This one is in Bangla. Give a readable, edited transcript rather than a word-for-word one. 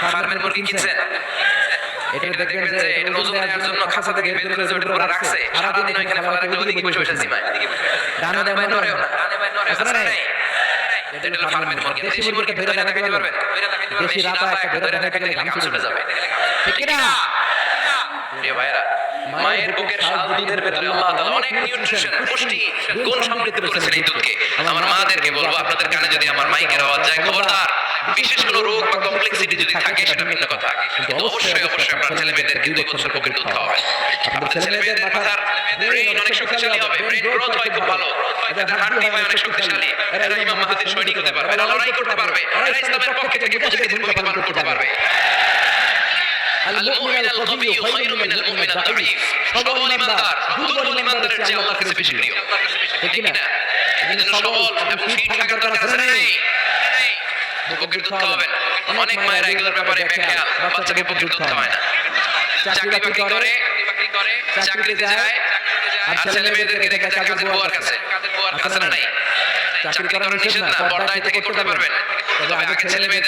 ফার্মের মুরগি কিনছেন, এটা দেখবেন যে এটা ওজন দেওয়ার জন্য খাঁচা থেকে বের করে জোর করে রাখছে, সারাদিন ওইখানে খাবার রাখলে ওদিকে বসে বসে জিমায়, ডানে বামে নড়েও না, আছে না নাই? এটা হলো ফার্মের মুরগি। দেশি মুরগি ধরে দেখাতে পারবেন, দেশি রাতা একটা ধরে দেখাতে গেলে ঘাম ছুটে যাবে, ঠিক কি না? প্রিয় ভাইরা, মায়ের বুকের শাল দুধের ভেতরে আল্লাহ তাআলা অনেক নিউট্রিশন, পুষ্টি গুণ সমৃদ্ধ করেছেন এই দুধকে। আমার মাদেরকে বলবো, আপনাদের কানে যদি আমার মাইকের আওয়াজ যায়, খবরদার, বিশেষ কোনো রোগ বা কমপ্লেক্সিটি যদি থাকে সেটা ভিন্ন কথা, কিন্তু অবশ্যই অবশ্যই আপনার ছেলে মেয়েদেরকে 2 বছর বুকের দুধ খাওয়াবেন। আপনাদের ছেলে মেয়েদের মাথার ব্রেইন অনেক শক্তিশালী হবে, ব্রেইন গ্রোথ হয় খুব ভালো, এদের হার্টবিট হয় অনেক শক্তিশালী, এরা ইমাম মাহাদির সৈনিক হতে পারবে, এরা লড়াই করতে পারবে, এরা ইসলামের পক্ষে থেকে মুজাহিদের ভূমিকা পালন করতে পারবে। المؤمن القوي خير من المؤمن الضعيف। সবল ইমানদার দুর্বল ইমানদারের চেয়ে আল্লাহর কাছে বেশি প্রিয়, ঠিক কি না? এজন্য সবল এবং ফিট থাকার দরকার আছে না নাই? বুকের দুধ খাওয়াবেন। অনেক মায়েরা এগুলোর ব্যাপারে বেখেয়াল, বাচ্চাকে বুকের দুধ খাওয়ায় না, চাকরি বাকরি করে, চাকরিতে যায়, আর ছেলে মেয়েদেরকে রেখে যায় কাজের বুয়ার কাছে, আছে না নাই? চাকরি করা নিষেধ না, পর্দায় থেকে করতে পারবেন, তবে আগে ছেলে মেয়েদের